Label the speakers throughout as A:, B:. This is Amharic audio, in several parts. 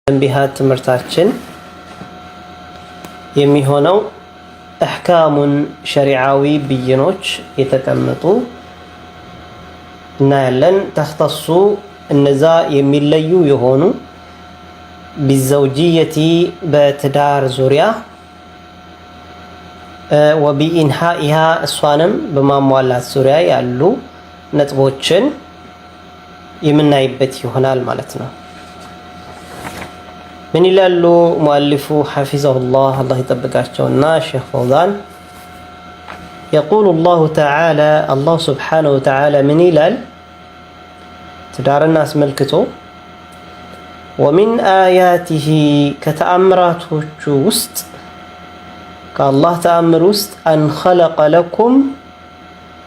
A: ተንቢሃት ትምህርታችን የሚሆነው አህካሙን ሸሪዓዊ ብይኖች የተቀመጡ እና ያለን ተختص እነዛ የሚለዩ የሆኑ ቢዘውጂየቲ በትዳር ዙሪያ ወቢኢንሃኢሃ እሷንም በማሟላት ዙሪያ ያሉ ነጥቦችን የምናይበት ይሆናል ማለት ነው። من يلالو مؤلفو حفظه الله يطبقاتشونا الشيخ فوزان يقول الله تعالى الله سبحانه وتعالى من يلال تدار الناس ملكته ومن آياته كتأمراته وست كالله تأمر وست أن خلق لكم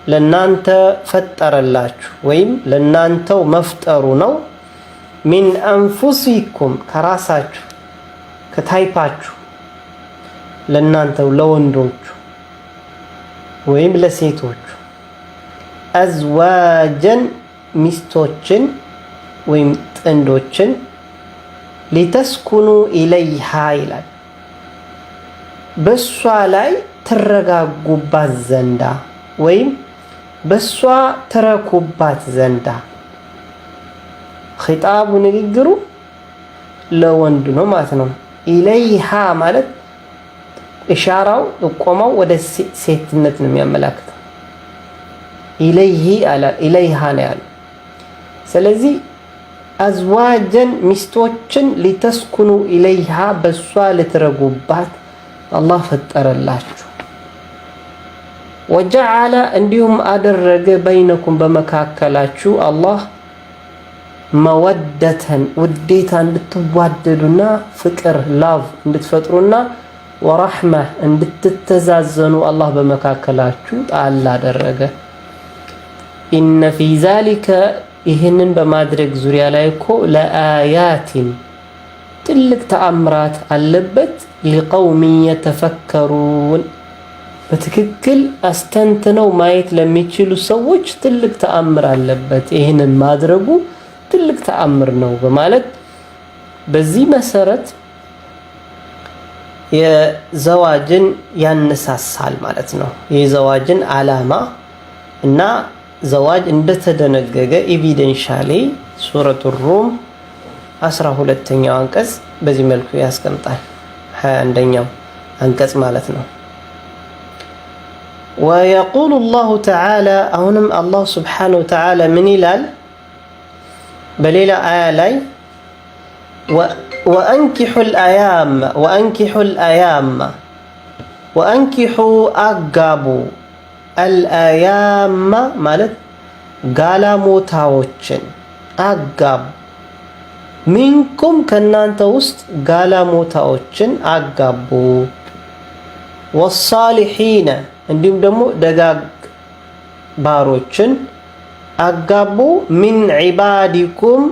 A: لنانت فتر الله ويم لنانت مفترونو من أنفسكم كراساتشو كتايباتشو لنانتو لوندوچو ويم لسيتوچو أزواجا مستوچن ويم تندوچن لتسكنوا إليها إلى بسوا لاي ترغاغوبات زندا ويم بسوا تركوبات زندا خطاب ንግግሩ ለወንድ ነው ማለት ነው። ኢለይሃ ማለት ኢሻራው ጥቆማው ወደ ሴትነት ነው የሚያመላክተው። ኢለይሂ አላ ኢለይሃ ነው ያለው። ስለዚህ አዝዋጀን ሚስቶችን ሊተስኩኑ ኢለይሃ በሷ ልትረጉባት አላህ ፈጠረላችሁ። ወጀዐለ እንዲሁም አደረገ በይነኩም በመካከላችሁ አላህ መወደተን ውዴታ እንድትዋደዱና ፍቅር ላቭ እንድትፈጥሩና ወራህማ እንድትተዛዘኑ አላህ በመካከላችሁ ጣል አደረገ። ኢነ ፊ ዛሊከ ይህንን በማድረግ ዙሪያ ላይ እኮ ለአያቲን ትልቅ ተአምራት አለበት። ሊቀውሚ የተፈከሩን በትክክል አስተንትነው ማየት ለሚችሉ ሰዎች ትልቅ ተአምር አለበት። ይህንን ማድረጉ ትልቅ ተአምር ነው በማለት በዚህ መሰረት የዘዋጅን ያነሳሳል ማለት ነው። የዘዋጅን ዓላማ እና ዘዋጅ እንደተደነገገ ኤቪደንሻሊ ሱረቱ ሩም 12ኛው አንቀጽ በዚህ መልኩ ያስቀምጣል። 21ኛው አንቀጽ ማለት ነው። ويقول الله تعالى አሁንም አላህ Subhanahu Wa Ta'ala ምን ይላል? በሌላ አያ ላይ ወአንኪሑ አጋቡ አልአያማ ማለት ጋላሞታዎችን አጋቡ ሚንኩም ከናንተ ውስጥ ጋላሞታዎችን አጋቡ ወሳሊሒነ እንዲሁም ደግሞ ደጋግ ባሮችን አጋቡ ሚን ዒባዲኩም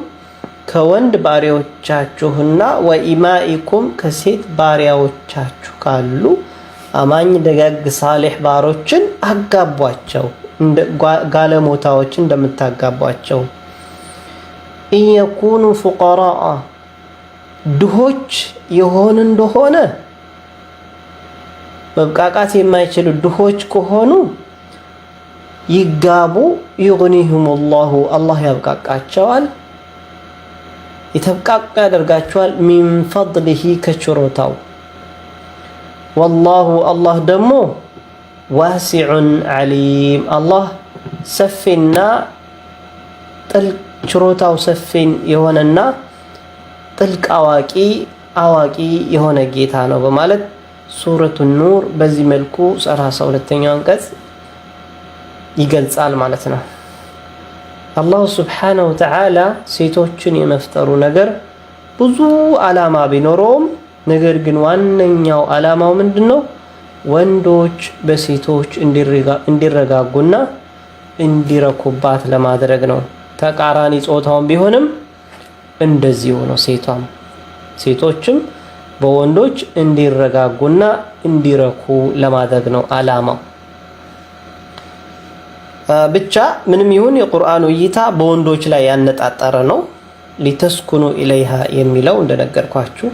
A: ከወንድ ባሪያዎቻችሁና ወኢማኢኩም ከሴት ባሪያዎቻችሁ ካሉ አማኝ ደጋግ ሳሊሕ ባሮችን አጋቧቸው ጋለሞታዎችን እንደምታጋቧቸው። ኢየኩኑ ፉቀራአ ድሆች የሆኑ እንደሆነ መብቃቃት የማይችሉ ድሆች ከሆኑ ይጋቡ ይግኒሁም አላህ ያብቃቃቸዋል የተብቃቃ ያደርጋቸዋል። ሚን ፈድሊሂ ከችሮታው ወላሁ አላህ ደግሞ ዋሲዑን ዓሊም አላህ ሰፊና ጥልቅ ችሮታው ሰፊን የሆነና ጥልቅ አዋቂ የሆነ ጌታ ነው በማለት ሱረቱ ኑር በዚህ መልኩ 32ኛው አንቀጽ ይገልጻል ማለት ነው። አላህ Subhanahu Wa Ta'ala ሴቶችን የመፍጠሩ ነገር ብዙ ዓላማ ቢኖረውም ነገር ግን ዋነኛው ዓላማው ምንድነው? ወንዶች በሴቶች እንዲረጋጉና እንዲረኩባት ለማድረግ ነው። ተቃራኒ ጾታውን ቢሆንም እንደዚሁ ነው። ሴቶችም በወንዶች እንዲረጋጉና እንዲረኩ ለማድረግ ነው ዓላማው። ብቻ ምንም ይሁን የቁርአኑ እይታ በወንዶች ላይ ያነጣጠረ ነው። ሊተስኩኑ ኢለይሃ የሚለው እንደነገርኳችሁ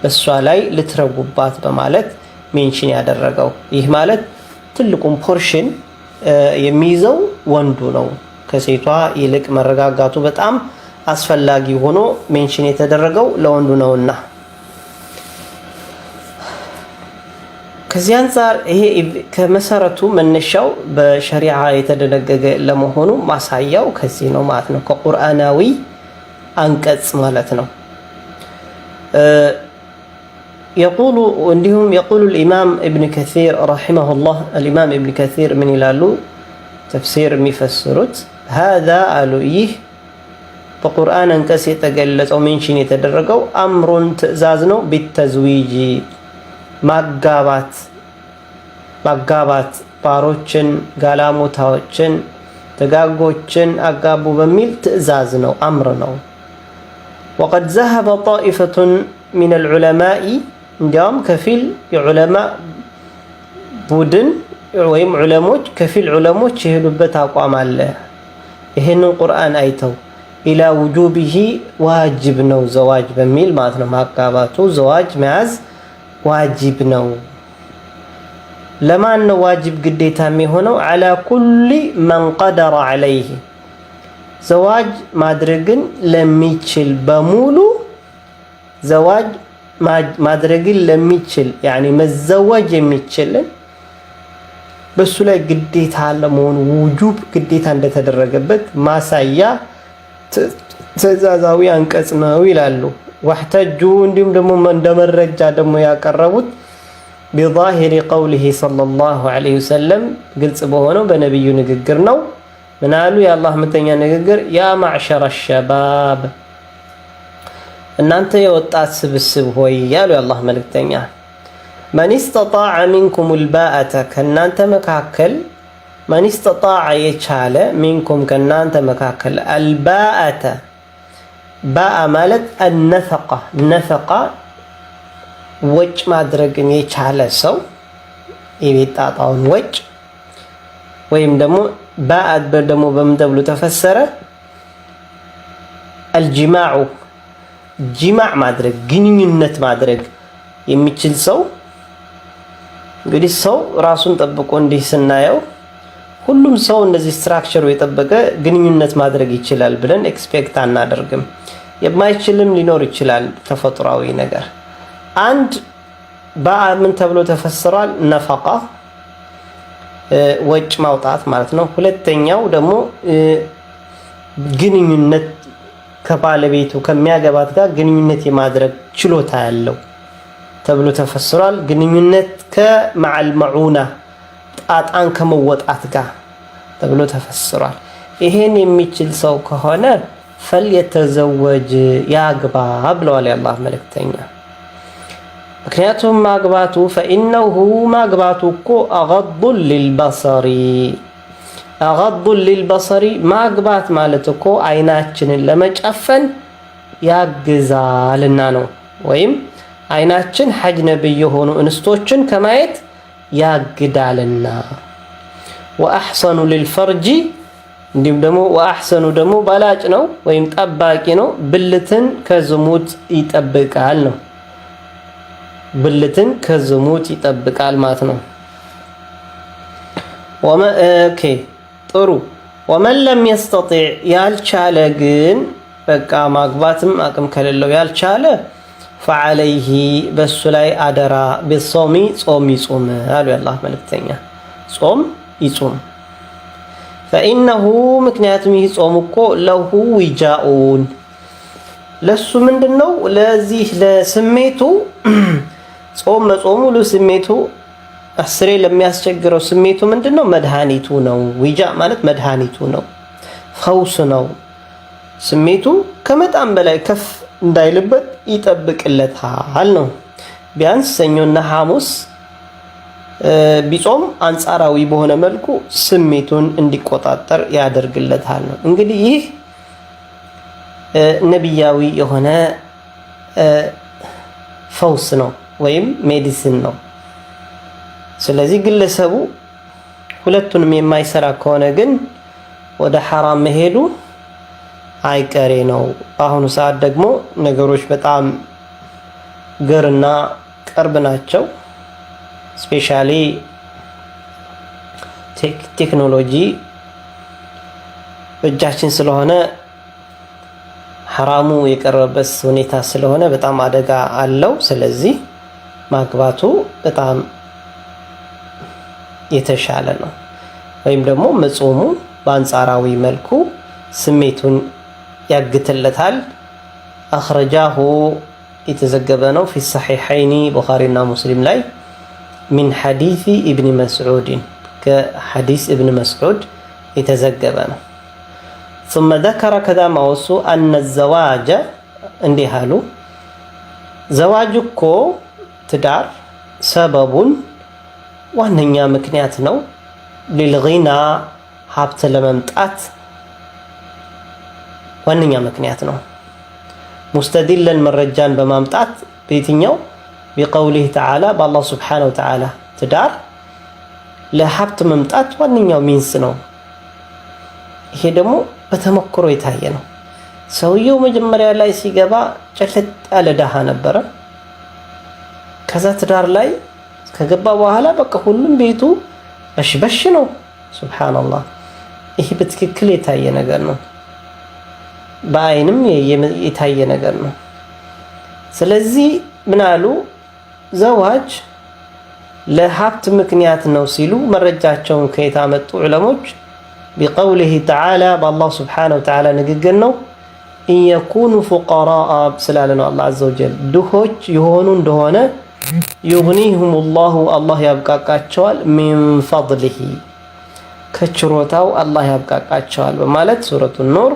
A: በሷ ላይ ልትረጉባት በማለት ሜንሽን ያደረገው። ይህ ማለት ትልቁን ፖርሽን የሚይዘው ወንዱ ነው። ከሴቷ ይልቅ መረጋጋቱ በጣም አስፈላጊ ሆኖ ሜንሽን የተደረገው ለወንዱ ነውና ከዚህ አንፃር ይሄ ከመሰረቱ መነሻው በሸሪዓ የተደነገገ ለመሆኑ ማሳያው ከዚህ ነው ማለት ነው። ከቁርአናዊ አንቀጽ ማለት ነው። يقول الإمام ابن كثير رحمه الله الإمام ابن كثير من يلالو تفسير مفسرت هذا عليه በቁርአን አንቀጽ የተገለጸው ሜንሽን የተደረገው አምሩን ትዕዛዝ ነው ቢተዝዊጂ ማጋባት ባሮችን ጋላሞታዎችን ደጋጎችን አጋቡ በሚል ትዕዛዝ ነው አምር ነው። وقد ذهب طائفة من العلماء እንዲያውም ከፊል የዑለማ ቡድን ወይም ዑለሞች ከፊል ዑለሞች የሄዱበት አቋም አለ። ይሄንን ቁርአን አይተው ኢላ ውጁቢሂ ዋጅብ ነው ዘዋጅ በሚል ማለት ነው። ማጋባቱ ዘዋጅ መያዝ ዋጅብ ነው። ለማን ነው ዋጅብ ግዴታ የሚሆነው? አላ ኩሊ መን ቀደረ ዐለይህ ዘዋጅ ማድረግን ለሚችል በሙሉ ዘዋጅ ማድረግን ለሚችል ያኒ መዘወጅ የሚችልን በሱ ላይ ግዴታ ለመሆኑ ውጁብ ግዴታ እንደተደረገበት ማሳያ ትዕዛዛዊ አንቀጽ ነው ይላሉ። ወህተጁ እንዲሁም ደግሞ እንደመረጃ ደግሞ ያቀረቡት بظاهر قوله صلى الله عليه وسلم ግልጽ በሆነው በነብዩ ንግግር ነው። ምን አሉ? የአላህ መተኛ ንግግር ያ ማዕሸረ الشباب እናንተ የወጣት ስብስብ ሆይ ያሉ የአላህ መልእክተኛ من استطاع منكم الباءة ከናንተ መካከል من استطاع የቻለ منكم ከናንተ መካከል الباءة باء ማለት النفقة نفقة ወጭ ማድረግን የቻለ ሰው የቤት ጣጣውን ወጭ ወይም ደግሞ ባአት ደግሞ በምን ተብሎ ተፈሰረ? الجماع ጂማዕ ማድረግ ግንኙነት ማድረግ የሚችል ሰው እንግዲህ ሰው ራሱን ጠብቆ እንዲህ ስናየው ሁሉም ሰው እንደዚህ ስትራክቸሩ የጠበቀ ግንኙነት ማድረግ ይችላል ብለን ኤክስፔክት አናደርግም። የማይችልም ሊኖር ይችላል ተፈጥሯዊ ነገር። አንድ በምን ተብሎ ተፈስሯል? ነፈቃ ወጭ ማውጣት ማለት ነው። ሁለተኛው ደግሞ ግንኙነት ከባለቤቱ ከሚያገባት ጋር ግንኙነት የማድረግ ችሎታ ያለው ተብሎ ተፈስሯል። ግንኙነት ከመዓል መዑና ጣጣን ከመወጣት ጋር ተብሎ ተፈስሯል። ይሄን የሚችል ሰው ከሆነ ፈልየተዘወጅ ያግባ ብለዋል የአላህ መልእክተኛ። ምክንያቱም ማግባቱ ፈኢነሁ ማግባቱ እኮ አገዱን ሊልበሰሪ ማግባት ማለት እኮ አይናችንን ለመጨፈን ያግዛልና ነው። ወይም አይናችን ሐጅነቢ የሆኑ እንስቶችን ከማየት ያግዳልና። ወአሕሰኑ ሊልፈርጂ እንዲሁም ደግሞ ወአሕሰኑ ደግሞ ባላጭ ነው ወይም ጠባቂ ነው፣ ብልትን ከዝሙት ይጠብቃል ነው። ብልትን ከዝሙት ይጠብቃል ማለት ነው። ኦኬ ጥሩ። ወመን ለም የስተጢዕ ያልቻለ ግን በቃ ማግባትም አቅም ከሌለው ያልቻለ ፈዐለይሂ በሱ ላይ አደራ ቢሶሚ ጾም ይጹም አሉ የአላህ መልእክተኛ። ጾም ይጹም። ፈኢነሁ ምክንያቱም ይህ ጾም እኮ ለሁ ዊጃኡን ለሱ ምንድነው ለዚህ ለስሜቱ ጾም መጾሙ ለስሜቱ አስሬ ለሚያስቸግረው ስሜቱ ምንድነው? መድኃኒቱ ነው። ዊጃ ማለት መድኃኒቱ ነው፣ ፈውስ ነው። ስሜቱ ከመጣም በላይ ከፍ እንዳይልበት ይጠብቅለታል ነው። ቢያንስ ሰኞና ሐሙስ ቢጾም አንጻራዊ በሆነ መልኩ ስሜቱን እንዲቆጣጠር ያደርግለታል ነው። እንግዲህ ይህ ነቢያዊ የሆነ ፈውስ ነው ወይም ሜዲሲን ነው። ስለዚህ ግለሰቡ ሁለቱንም የማይሰራ ከሆነ ግን ወደ ሐራም መሄዱ አይቀሬ ነው። በአሁኑ ሰዓት ደግሞ ነገሮች በጣም ገርና ቅርብ ናቸው። ስፔሻሊ ቴክኖሎጂ እጃችን ስለሆነ ሐራሙ የቀረበበት ሁኔታ ስለሆነ በጣም አደጋ አለው። ስለዚህ ማግባቱ በጣም የተሻለ ነው። ወይም ደግሞ መጾሙ በአንጻራዊ መልኩ ስሜቱን ያግትለታል። አኽረጃሁ የተዘገበ ነው ፊ ሰሒሐይኒ ቡኻሪና ሙስሊም ላይ ሚን ሐዲስ ኢብን መስዑድ ከሐዲስ ኢብን መስዑድ የተዘገበ ነው። ثم ذكر كذا ما وصو أن الزواج እንዲህ አሉ ዘዋጅ እኮ ትዳር ሰበቡን ዋነኛ ምክንያት ነው ሊልጊና ሀብት ለመምጣት ዋነኛ ምክንያት ነው። ሙስተዲለን መረጃን በማምጣት በየትኛው ቢቀውሊህ ተዓላ በአላህ ስብሓነሁ ወተዓላ ትዳር ለሀብት መምጣት ዋነኛው ሚንስ ነው። ይሄ ደግሞ በተሞክሮ የታየ ነው። ሰውየው መጀመሪያ ላይ ሲገባ ጨለጥ ያለ ደሃ ነበረ። ከዛ ትዳር ላይ ከገባ በኋላ በቃ ሁሉም ቤቱ በሽበሽ ነው። ሱብሃንአላህ ይሄ በትክክል የታየ ነገር ነው። በአይንም የታየ ነገር ነው። ስለዚህ ምን አሉ ዘዋጅ ለሀብት ምክንያት ነው ሲሉ መረጃቸውን ከየት አመጡ ዑለሞች? ቢቀውሊሂ ተዓላ በአላህ ስብሓነሁ ወተዓላ ንግግር ነው። ኢየኩኑ ፉቀራአ ስላለ ነው አላህ ዐዘ ወጀል ድሆች የሆኑ እንደሆነ ዩግኒሁም ላሁ አላህ ያብቃቃቸዋል ሚን ፈድሊሂ ከችሮታው አላህ ያብቃቃቸዋል በማለት ሱረቱ ኑር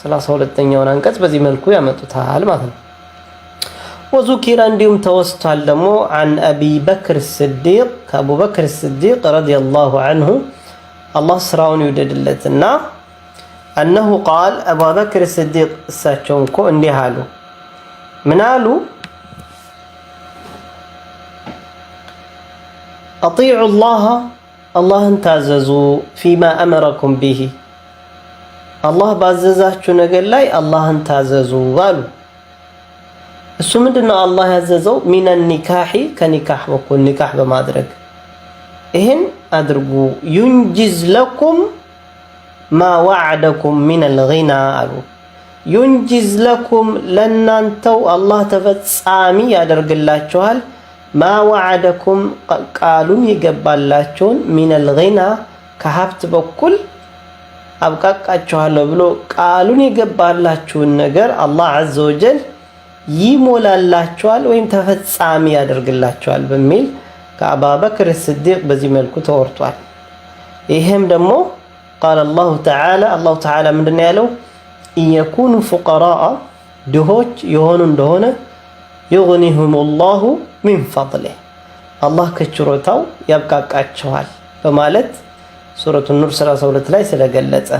A: 32ኛውን አንቀጽ በዚህ መልኩ ያመጡታል ማለት ነው። ወዙኪረ እንዲሁም ተወስቷል ደግሞ አን አቢ በክር ስዲቅ ከአቡ በክር ስዲቅ ረዲየላሁ ዐንሁ አላህ ስራውን ይውደድለትና አነሁ ቃል አቡ በክር ስዲቅ እሳቸው እኮ እንዲህ አሉ። ምን አሉ? አጢዑ ላህ አላህን ታዘዙ ፊማ አመረኩም ቢሂ አላህ ባዘዛችሁ ነገር ላይ አላህን ታዘዙ አሉ። እሱ ምንድነው አላህ ያዘዘው? ሚነ ኒካሒ ከኒካህ በኩል ኒካህ በማድረግ ይህን አድርጉ። ዩንጅዝ ለኩም ማ ወዐደኩም ሚነል ጊና አሉ። ዩንጅዝ ለኩም ለናንተው አላህ ተፈጻሚ ያደርግላችኋል። ማ ወዐደኩም ቃሉን ይገባላችሁን ሚነል ጊና ከሀብት በኩል አብቃቃችኋለሁ ብሎ ቃሉን የገባላችሁን ነገር አላህ ዐዘ ወጀል ይሞላላችኋል ወይም ተፈጻሚ ያደርግላችኋል በሚል ከአቡበክር ስዲቅ በዚህ መልኩ ተወርቷል። ይሄም ደግሞ ቃል አላሁ ተዓላ ምንድን ያለው? ኢየኩኑ ፉቀራአ ድሆች የሆኑ እንደሆነ ዩግኒሁም ላሁ ሚን ፈድሊህ አላህ ከችሮታው ያብቃቃቸዋል በማለት ሱረቱ ኑር 32 ላይ ስለገለጸ።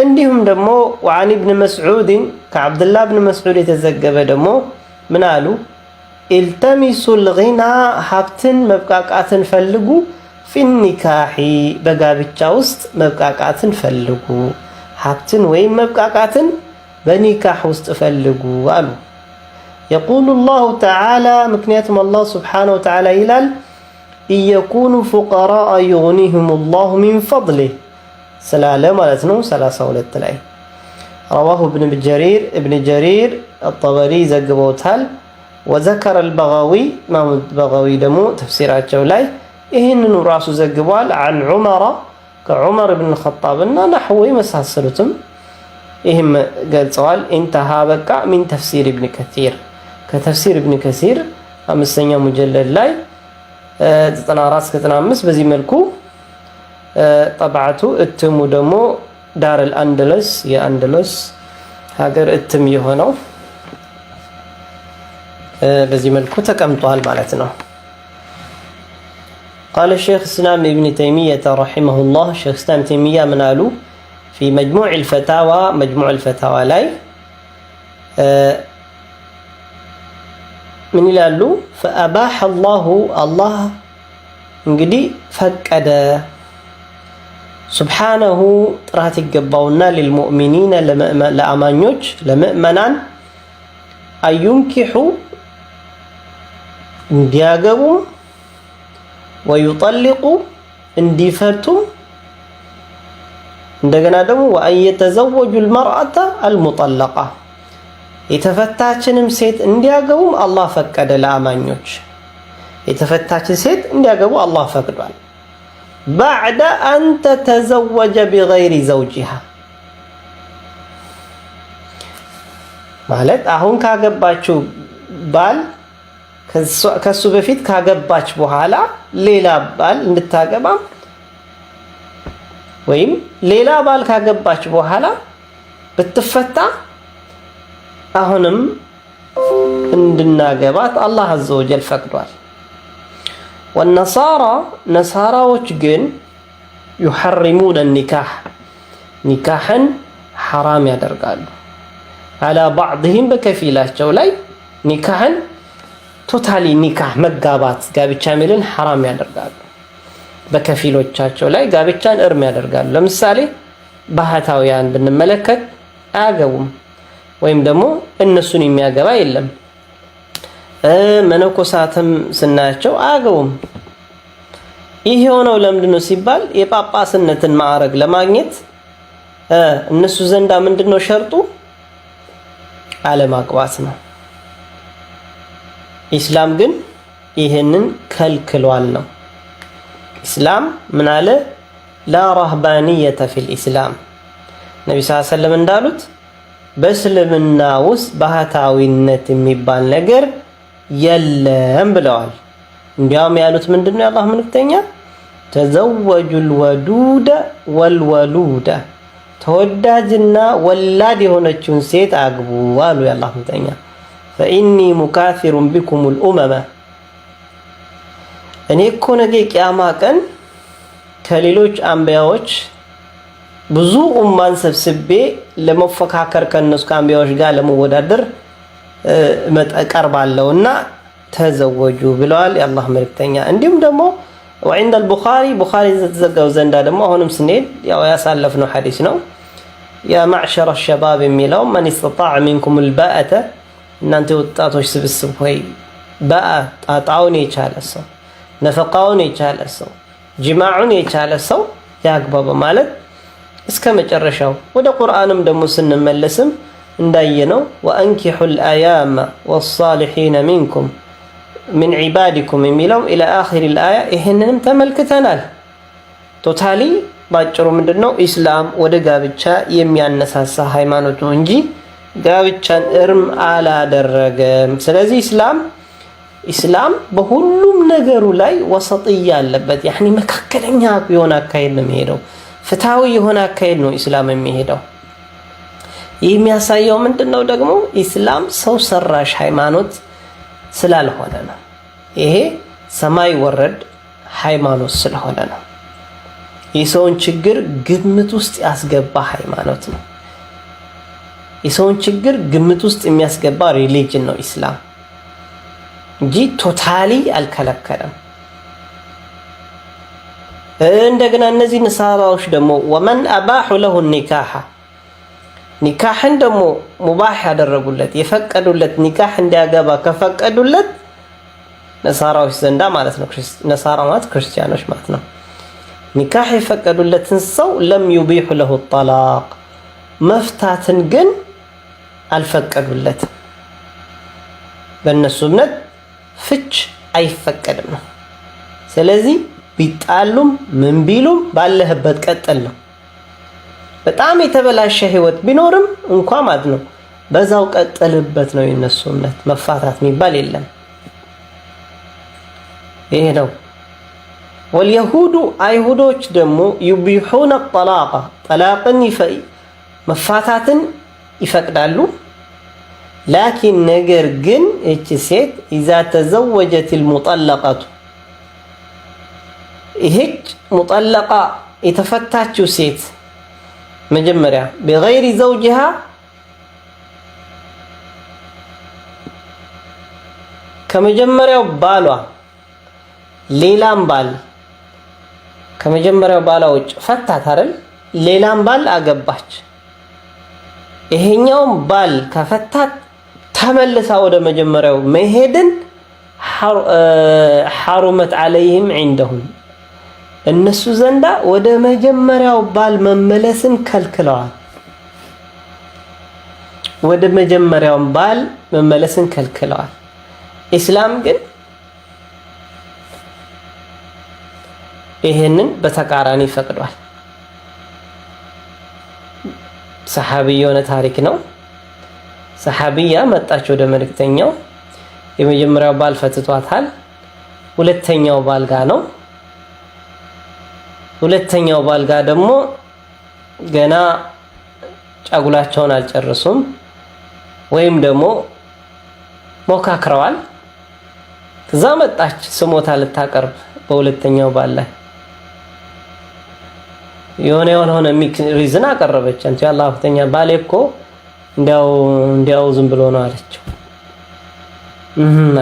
A: እንዲሁም ደግሞ ወዐን ኢብን መስዑድን ከዓብድላህ ብን መስዑድ የተዘገበ ደግሞ ምን አሉ? ኢልተሚሱል ጊና ሀብትን መብቃቃትን ፈልጉ፣ ፊኒካሒ በጋብቻ ውስጥ መብቃቃትን ፈልጉ፣ ሀብትን ወይም መብቃቃትን በኒካህ ውስጥ ፈልጉ አሉ። የቁሉ ላሁ ተዓላ ምክንያቱም አላህ ስብሓነሁ ወተዓላ ይላል ኢየኩኑ ፉቀራአ ዩግኒሁም ላሁ ሚን ፈድሊህ ስላለ ማለት ነው 32 ላይ ረዋሁ እብን ጀሪር አጠበሪ ዘግበውታል። ወዘከረ አልበጋዊ ኢማም በጋዊ ደግሞ ተፍሲራቸው ላይ ይህንኑ ራሱ ዘግቧል። አን ዑመራ ከዑመር ብን ኸጣብ እና ናሕወ የመሳሰሉትም ይህም ገልጸዋል። ኢንተሃ በቃ ሚን ተፍሲር ኢብን ከሲር ከተፍሲር ኢብን ከሲር 5ኛ ሙጀለድ ላይ 94-95 በዚህ መልኩ ጠብዓቱ እትሙ ደግሞ ዳር አልአንደለስ የአንደለስ ሀገር እትም የሆነው በዚህ መልኩ ተቀምጧል ማለት ነው። ቃለ ሸይኽ እስላም ኢብን ተይሚየተ ረሒመሁላህ ሸይኽ እስላም ተይሚያ ምን አሉ? ፊ መጅሙዕ አልፈታዋ ላይ ምን ይላሉ? ፈአባሐ አላሁ አላህ እንግዲህ ፈቀደ ሱብሓነሁ ጥራት ይገባውና للمؤمنين ለአማኞች ለምእመናን አዩንኪሑ እንዲያገቡ ወይጠልቁ እንዲፈቱ እንደገና ደግሞ ወአን የተዘወጁ المرأة المطلقة የተፈታችንም ሴት እንዲያገቡም አላህ ፈቀደ ለአማኞች የተፈታችን ሴት እንዲያገቡ አላህ ፈቅዷል بعد أن تتزوج بغير زوجها ማለት አሁን ካገባችው ባል ከሱ በፊት ካገባች በኋላ ሌላ ባል እንድታገባ ወይም ሌላ ባል ካገባች በኋላ ብትፈታ አሁንም እንድናገባት አላህ عز وجل ፈቅዷል والنصارى نصاراዎች ግን يحرمون النكاح ኒካህን حرام ያደርጋሉ على بعضهم በከፊላቸው ላይ ኒካህን ቶታሊ ኒካህ መጋባት ጋብቻ ሚልን حرام ያደርጋሉ በከፊሎቻቸው ላይ ጋብቻን እርም ያደርጋሉ ለምሳሌ ባህታውያን ብንመለከት አያገቡም ወይም ደግሞ እነሱን የሚያገባ የለም መነኮሳትም ስናያቸው አያገቡም ይሄ ሆነው ለምንድነው ሲባል የጳጳስነትን ማዕረግ ለማግኘት እነሱ ዘንዳ ምንድነው ሸርጡ አለማግባት ነው ኢስላም ግን ይሄንን ከልክሏል ነው ኢስላም ምን አለ لا رهبانية في الإسلام ነብዩ ሰለላሁ ዐለይሂ ወሰለም እንዳሉት በእስልምና ውስጥ ባህታዊነት የሚባል ነገር የለም ብለዋል እንዲያውም ያሉት ምንድነው የአላህ መልእክተኛ ተዘወጁ الودود والولود ተወዳጅና ወላድ የሆነችውን ሴት አግቡ አሉ የአላህ መልእክተኛ فإني مكاثر بكم الأمم እኔ እኮ ነገ ቂያማ ቀን ከሌሎች አንቢያዎች ብዙ ኡማን ሰብስቤ ለመፈካከር ከነሱ ከአንቢያዎች ጋር ለመወዳደር መጠቀርባለውና ተዘወጁ ብለዋል የአላህ መልእክተኛ እንዲሁም ደግሞ وعند البخاري ዘዘጋው ዘንዳ ደግሞ አሁንም ስንሄድ ያው ያሳለፍነው ሐዲስ ነው يا معشر الشباب የሚለው من استطاع منكم الباءة እናንተ ወጣቶች ስብስብ ሆይ ባአ ጣጣውን የቻለ ሰው ነፈቃውን የቻለ ሰው ጅማዑን የቻለ ሰው ያግባ በማለት እስከ መጨረሻው ወደ ቁርአንም ደግሞ ስንመለስም እንዳየነው وانكحوا الايام والصالحين منكم من عبادكم የሚለው الى اخر الايه ይሄንንም ተመልክተናል ቶታሊ ባጭሩ ምንድነው ኢስላም ወደ ጋብቻ የሚያነሳሳ ሃይማኖት ነው እንጂ ጋብቻን እርም አላደረገም ስለዚህ ኢስላም በሁሉም ነገሩ ላይ ወሰጥያ አለበት ያኒ መካከለኛ የሆነ አካሄድ ነው የሚሄደው ፍትሃዊ የሆነ አካሄድ ነው ኢስላም የሚሄደው ይህ የሚያሳየው ምንድነው ደግሞ ኢስላም ሰው ሰራሽ ሃይማኖት ስላልሆነ ነው ይሄ ሰማይ ወረድ ሃይማኖት ስለሆነ ነው የሰውን ችግር ግምት ውስጥ ያስገባ ሃይማኖት ነው የሰውን ችግር ግምት ውስጥ የሚያስገባ ሪሊጅን ነው ኢስላም እንጂ ቶታሊ አልከለከለም እንደገና እነዚህ ነሳራዎች ደግሞ ወመን አባሁ ለሁ ኒካህ ኒካህን ደግሞ ሙባህ ያደረጉለት የፈቀዱለት ኒካህ እንዲያገባ ከፈቀዱለት ነሳራዎች ዘንዳ ማለት ነው ነሳራ ማለት ክርስቲያኖች ማለት ነው ኒካህ የፈቀዱለትን ሰው ለም يبيح له الطلاق መፍታትን ግን አልፈቀዱለትም በእነሱ እምነት ፍች አይፈቀድም ነው ስለዚህ ቢጣሉም ምን ቢሉም ባለህበት ቀጥል ነው በጣም የተበላሸ ህይወት ቢኖርም እንኳን ማለት ነው በዛው ቀጥልበት ነው የነሱ እምነት መፋታት የሚባል የለም ይሄ ነው واليهود አይሁዶች ደግሞ يبيحون الطلاق طلاقን መፋታትን ይፈቅዳሉ لكن ነገር ግን እቺ ሴት اذا تزوجت المطلقه ይህች مطلقه የተፈታችው ሴት መጀመሪያ بغير زوجها ከመጀመሪያው ባሏ ሌላም ባል ከመጀመሪያው ባሏ ውጭ ፈታት አይደል? ሌላም ባል አገባች። ይሄኛውም ባል ከፈታት ተመልሳ ወደ መጀመሪያው መሄድን ሐሩመት عليهم عندهم እነሱ ዘንዳ ወደ መጀመሪያው ባል መመለስን ከልክለዋል። ወደ መጀመሪያው ባል መመለስን ከልክለዋል። ኢስላም ግን ይሄንን በተቃራኒ ፈቅዷል። ሰሐቢያ የሆነ ታሪክ ነው። ሰሐቢያ መጣች ወደ መልእክተኛው። የመጀመሪያው ባል ፈትቷታል። ሁለተኛው ባል ጋር ነው። ሁለተኛው ባል ጋር ደግሞ ገና ጫጉላቸውን አልጨረሱም ወይም ደግሞ ሞካክረዋል። ከዛ መጣች ስሞታ ልታቀርብ በሁለተኛው ባል ላይ የሆነ ሪዝን አቀረበች። አንተ ያላህ ሁለተኛ ባሌ እኮ እንዲያው ዝም ብሎ ነው አለችው።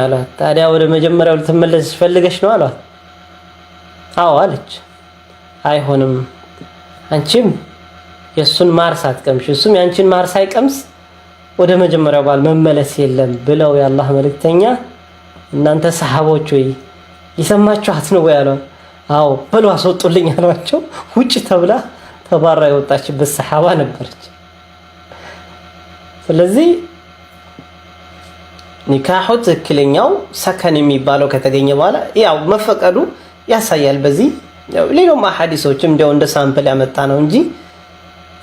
A: አላት። ታዲያ ወደ መጀመሪያው ልትመለስ ፈልገሽ ነው አሏት። አዎ አለች። አይሆንም፣ አንቺም የሱን ማር ሳትቀምሽ እሱም ያንቺን ማር ሳይቀምስ ወደ መጀመሪያው ባል መመለስ የለም ብለው የአላህ መልእክተኛ እናንተ ሰሃቦች ወይ ይሰማችኋት ነው ወይ አሏት። አዎ በሉ አስወጡልኝ አሏቸው። ውጭ ተብላ ተባራ የወጣችበት ሰሃባ ነበረች። ስለዚህ ኒካሑ ትክክለኛው ሰከን የሚባለው ከተገኘ በኋላ ያው መፈቀዱ ያሳያል። በዚህ ያው ሌላው አሐዲሶችም እንደው እንደ ሳምፕል ያመጣ ነው እንጂ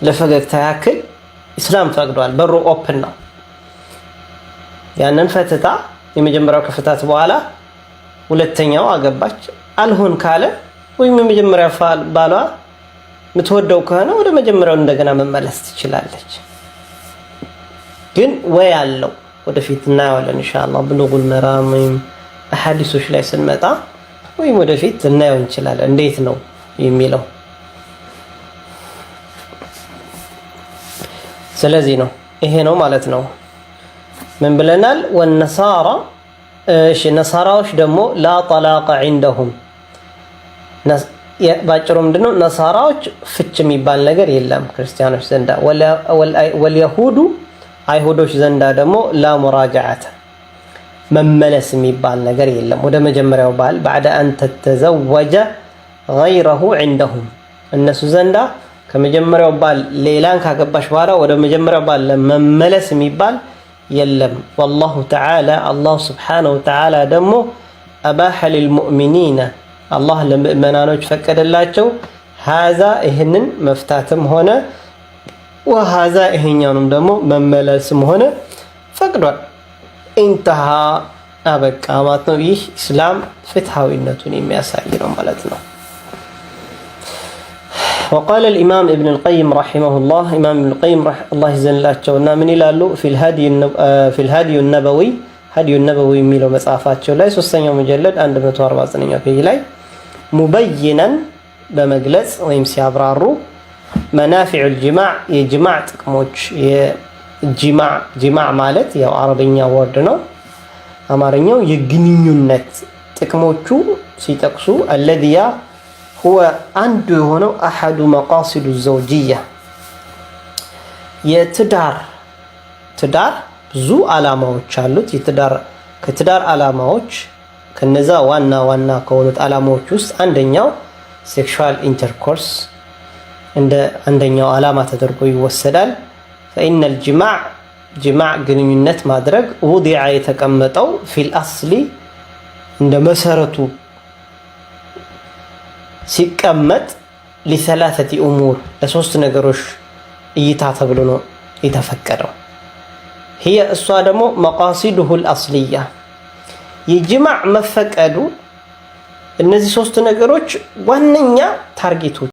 A: ለፈገግታ ያክል ኢስላም ፈቅዷል። በሩ ኦፕን ነው። ያንን ፈትታ የመጀመሪያው ከፍታት በኋላ ሁለተኛው አገባች አልሆን ካለ ወይም የመጀመሪያ ባሏ የምትወደው ከሆነ ወደ መጀመሪያው እንደገና መመለስ ትችላለች። ግን ወይ አለው ወደፊት እናየዋለን ኢንሻአላህ ብሉጉል መራም ወይም አሐዲሶች ላይ ስንመጣ ወይም ወደፊት እናየው እንችላለን እንዴት ነው የሚለው። ስለዚህ ነው ይሄ ነው ማለት ነው። ምን ብለናል? ወነሳራ እሺ ነሳራዎች ደግሞ ላ ጠላቀ عندهم ባጭሩ ምንድነው ነሳራዎች ፍች የሚባል ነገር የለም ክርስቲያኖች ዘንዳ። ወልየሁዱ አይሁዶች ዘንዳ ደግሞ ላ ሙራጃዓተ መመለስ የሚባል ነገር የለም ወደ መጀመሪያው ባል بعد ان تتزوج غيره عندهم እነሱ ዘንዳ ከመጀመሪያው ባል ሌላን ካገባሽ በኋላ ወደ መጀመሪያው ባል ለመመለስ የሚባል የለም። والله تعالى الله سبحانه وتعالى ደግሞ أباح للمؤمنين الله ለምእመናኖች ፈቀደላቸው هذا ይህንን መፍታትም ሆነ وهذا ይሄኛውንም ደግሞ መመለስም ሆነ ፈቅዷል። انتهى አበቃ ማለት ነው። ይህ እስላም ፍትሃዊነቱን የሚያሳይ ነው ማለት ነው። وقال الإمام ابن القيم رحمه الله إمام ابن القيم الله يزن الله جونا من يلالو في الهدي النبوي هدي النبوي ميلو مصافات شو لا يسوسن يوم مجلد عند 149 في لاي مبينا بمجلس ويمسي أبرارو منافع الجماع يجمع تكموش جماع مالت يا عربية وردنا أمارنيو يجنينيونت تكموشو سيتقسو الذي هو عنده هنا أحد مقاصد الزوجية يتدار ብዙ ዓላማዎች አሉት። ከትዳር ዓላማዎች ከነዛ ዋና ከሆኑት ዓላማዎች ውስጥ አንደኛው ሴክሹዋል ኢንተርኮርስ እንደ አንደኛው ዓላማ ተደርጎ ይወሰዳል። فإن الجماع ግንኙነት ማድረግ ውዲዓ የተቀመጠው ፊል አስሊ እንደ መሰረቱ ሲቀመጥ لثلاثه امور ለሶስት ነገሮች እይታ ተብሎ ነው የተፈቀደው። هي እሷ ደግሞ مقاصده الاصليه የጅማዕ መፈቀዱ እነዚህ ሶስት ነገሮች ዋነኛ ታርጌቶች